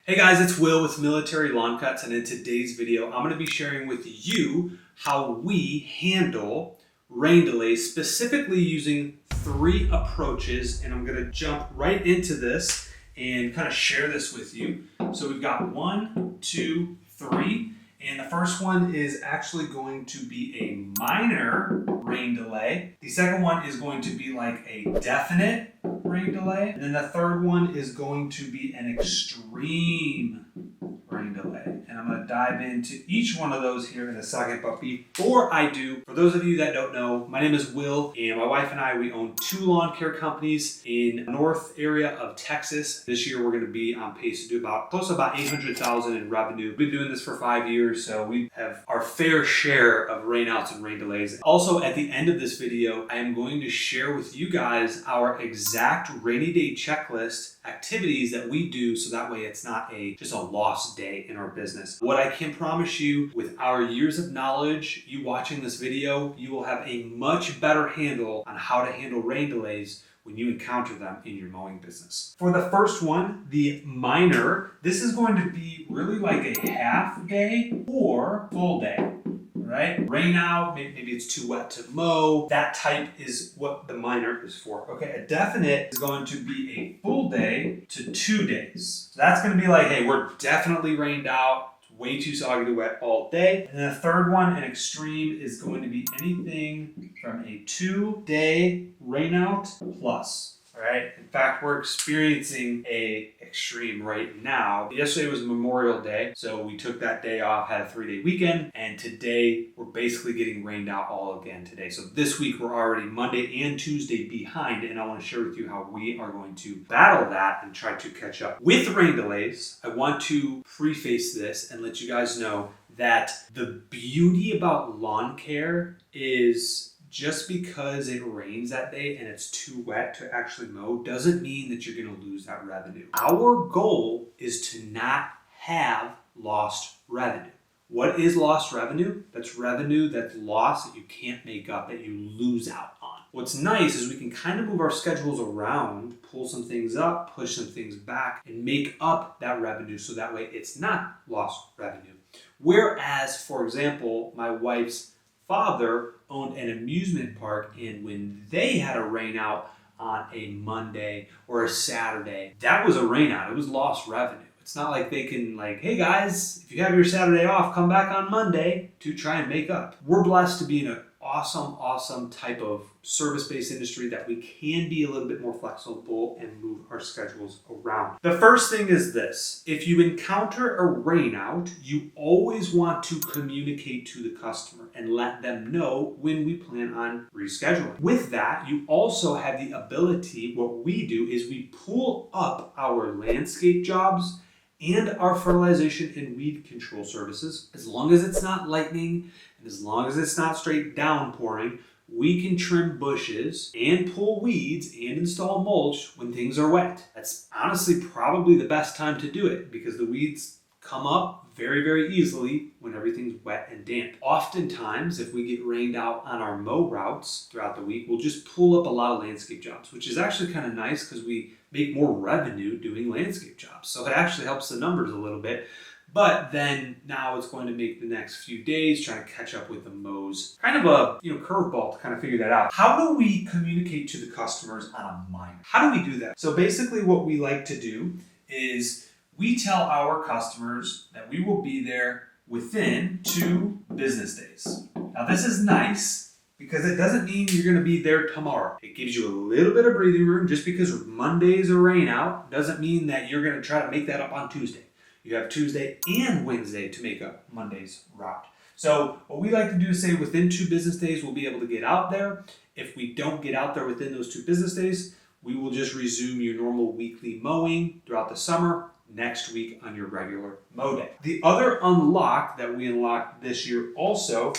Hey guys, it's Will with Military Lawn Cuts, and in today's video, I'm going to be sharing with you how we handle rain delays, specifically using 3 approaches, and I'm going to jump right into this and kind of share this with you. So we've got 1, 2, 3, and the first one is actually going to be a minor rain delay. The second one is going to be like a definite rain delay. And then the third one is going to be an extreme rain delay. And I'm going to dive into each one of those here in a second. But before I do, for those of you that don't know, my name is Will, and my wife and I, we own 2 lawn care companies in the north area of Texas. This year we're going to be on pace to do close to about $800,000 in revenue. We've been doing this for 5 years, so we have our fair share of rainouts and rain delays. Also, at the end of this video, I am going to share with you guys our exact rainy day checklist activities that we do, so that way it's not just a lost day in our business. What I can promise you, with our years of knowledge, you watching this video, you will have a much better handle on how to handle rain delays when you encounter them in your mowing business. For the first one, the minor, this is going to be really like a half day or full day. Right? Rain out, maybe it's too wet to mow. That type is what the minor is for. Okay, a definite is going to be a full day to 2 days. So that's going to be like, hey, we're definitely rained out. It's way too soggy to wet all day. And then the third one, an extreme, is going to be anything from a 2-day rain out plus. All right. In fact, we're experiencing a extreme right now. Yesterday was Memorial Day, so we took that day off, had a 3-day weekend, and today we're basically getting rained out all again today. So this week we're already Monday and Tuesday behind, and I want to share with you how we are going to battle that and try to catch up. With rain delays, I want to preface this and let you guys know that the beauty about lawn care is just because it rains that day and it's too wet to actually mow doesn't mean that you're going to lose that revenue. Our goal is to not have lost revenue. What is lost revenue? That's revenue that's lost that you can't make up, that you lose out on. What's nice is we can kind of move our schedules around, pull some things up, push some things back, and make up that revenue so that way it's not lost revenue. Whereas, for example, my wife's father owned an amusement park, and when they had a rain out on a Monday or a Saturday, that was a rain out. It was lost revenue. It's not like they can hey guys, if you have your Saturday off, come back on Monday to try and make up. We're blessed to be in an awesome type of service-based industry that we can be a little bit more flexible and move our schedules around. The first thing is this: if you encounter a rain out, you always want to communicate to the customer and let them know when we plan on rescheduling. With that, you also have the ability, what we do is we pull up our landscape jobs and our fertilization and weed control services. As long as it's not lightning and as long as it's not straight downpouring, we can trim bushes and pull weeds and install mulch when things are wet. That's honestly probably the best time to do it because the weeds come up very easily when everything's wet and damp. Oftentimes, if we get rained out on our mow routes throughout the week, we'll just pull up a lot of landscape jobs, which is actually kind of nice because we make more revenue doing landscape jobs. So it actually helps the numbers a little bit. But then now it's going to make the next few days trying to catch up with the mows. Kind of a curveball to kind of figure that out. How do we communicate to the customers on a minor? How do we do that? So basically what we like to do is we tell our customers that we will be there within 2 business days. Now this is nice because it doesn't mean you're going to be there tomorrow. It gives you a little bit of breathing room. Just because Monday's a rain out doesn't mean that you're going to try to make that up on Tuesday. You have Tuesday and Wednesday to make up Monday's route. So what we like to do is say within 2 business days, we'll be able to get out there. If we don't get out there within those 2 business days, we will just resume your normal weekly mowing throughout the summer next week on your regular mow day. The other unlock that we unlocked this year also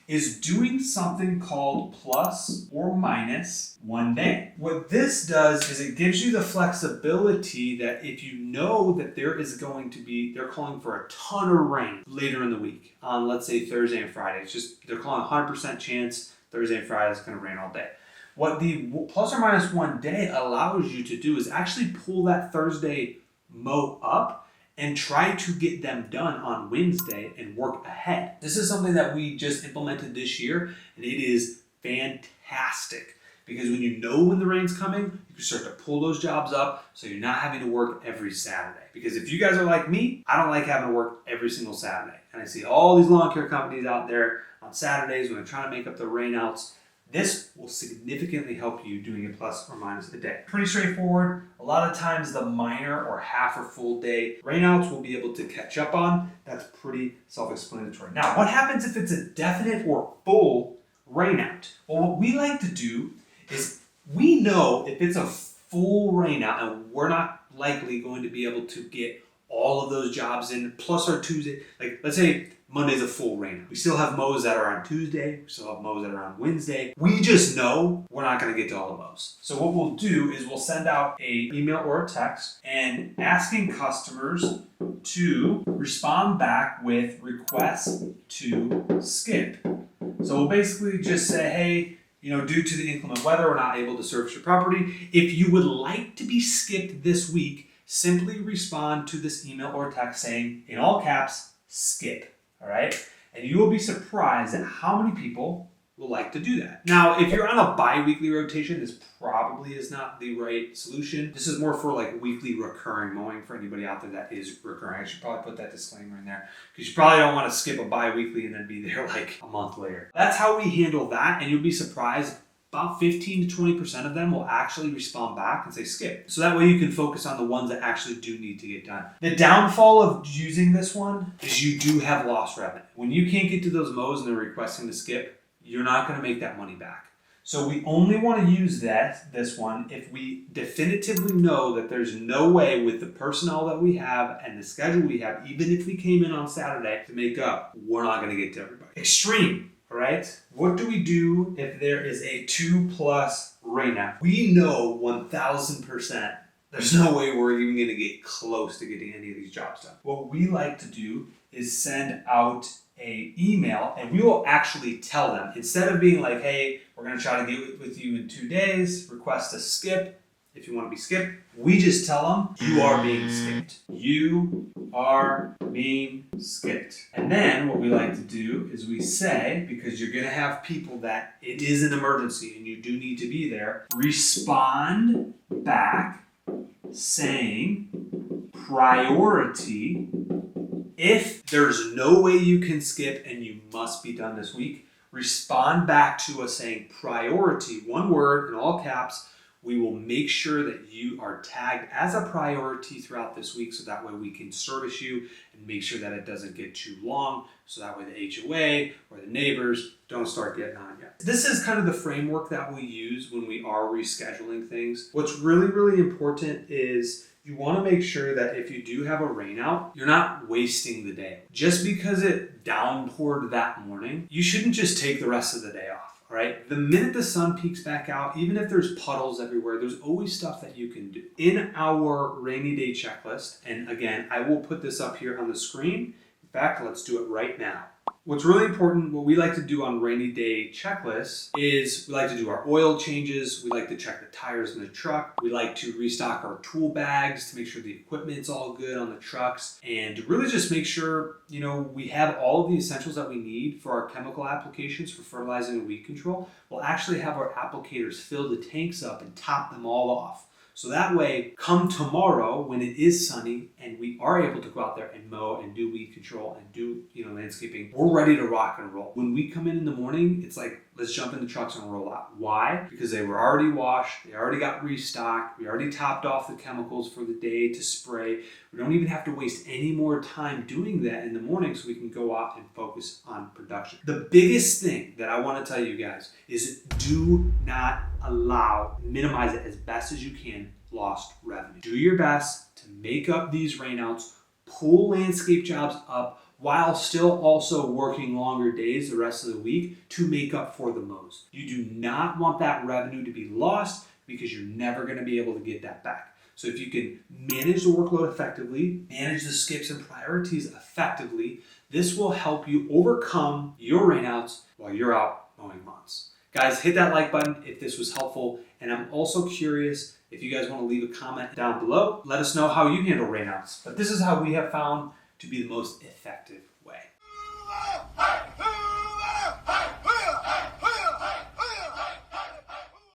is doing something called plus or minus 1 day. What this does is it gives you the flexibility that if you know that there is going to be, they're calling for a ton of rain later in the week on, let's say, Thursday and Friday. It's just, they're calling 100% chance Thursday and Friday is going to rain all day. What the plus or minus 1 day allows you to do is actually pull that Thursday mow up and try to get them done on Wednesday and work ahead. This is something that we just implemented this year, and it is fantastic. Because when you know when the rain's coming, you can start to pull those jobs up so you're not having to work every Saturday. Because if you guys are like me, I don't like having to work every single Saturday. And I see all these lawn care companies out there on Saturdays when they're trying to make up the rainouts. This will significantly help you doing it plus or minus a day. Pretty straightforward. A lot of times the minor or half or full day rainouts will be able to catch up on. That's pretty self-explanatory. Now, what happens if it's a definite or full rainout? Well, what we like to do is we know if it's a full rainout and we're not likely going to be able to get all of those jobs in plus our Tuesday. Like, let's say Monday's a full rainout. We still have mows that are on Tuesday. We still have mows that are on Wednesday. We just know we're not going to get to all the mows. So what we'll do is we'll send out an email or a text and asking customers to respond back with requests to skip. So we'll basically just say, hey, due to the inclement weather, we're not able to service your property. If you would like to be skipped this week, simply respond to this email or text saying, in all caps, skip. All right? And you will be surprised at how many people will like to do that. Now, if you're on a bi-weekly rotation, this probably is not the right solution. This is more for like weekly recurring mowing for anybody out there that is recurring. I should probably put that disclaimer in there because you probably don't want to skip a bi-weekly and then be there like a month later. That's how we handle that, and you'll be surprised. About 15 to 20% of them will actually respond back and say skip. So that way you can focus on the ones that actually do need to get done. The downfall of using this one is you do have lost revenue. When you can't get to those mows and they're requesting to skip, you're not going to make that money back. So we only want to use this one if we definitively know that there's no way with the personnel that we have and the schedule we have, even if we came in on Saturday to make up, we're not going to get to everybody. Extreme. All right, what do we do if there is a 2+ rainout? We know 1,000% there's no way we're even going to get close to getting any of these jobs done. What we like to do is send out an email, and we will actually tell them, instead of being like, hey, we're going to try to get with you in 2 days, request a skip. If you want to be skipped, we just tell them you are being skipped. You are being skipped. And then what we like to do is we say, because you're going to have people that it is an emergency and you do need to be there, respond back saying priority. If there's no way you can skip and you must be done this week, respond back to us saying priority, one word in all caps. We will make sure that you are tagged as a priority throughout this week so that way we can service you and make sure that it doesn't get too long so that way the HOA or the neighbors don't start getting on you. This is kind of the framework that we use when we are rescheduling things. What's really, really important is you want to make sure that if you do have a rainout, you're not wasting the day. Just because it downpoured that morning, you shouldn't just take the rest of the day off. All right, the minute the sun peeks back out, even if there's puddles everywhere, there's always stuff that you can do. In our rainy day checklist, and again, I will put this up here on the screen. In fact, let's do it right now. What's really important, what we like to do on rainy day checklists is we like to do our oil changes. We like to check the tires in the truck. We like to restock our tool bags to make sure the equipment's all good on the trucks and really just make sure, we have all of the essentials that we need for our chemical applications for fertilizing and weed control. We'll actually have our applicators fill the tanks up and top them all off. So that way, come tomorrow when it is sunny and we are able to go out there and mow and do weed control and do landscaping, we're ready to rock and roll. When we come in the morning, it's like, let's jump in the trucks and roll out. Why? Because they were already washed, they already got restocked, we already topped off the chemicals for the day to spray. We don't even have to waste any more time doing that in the morning so we can go out and focus on production. The biggest thing that I want to tell you guys is do not minimize it as best as you can, lost revenue. Do your best to make up these rainouts, pull landscape jobs up while still also working longer days the rest of the week to make up for the mows. You do not want that revenue to be lost because you're never going to be able to get that back. So if you can manage the workload effectively, manage the skips and priorities effectively, this will help you overcome your rainouts while you're out mowing lawns. Guys, hit that like button if this was helpful And I'm also curious if you guys want to leave a comment down below. Let us know how you handle rainouts. But this is how we have found to be the most effective way.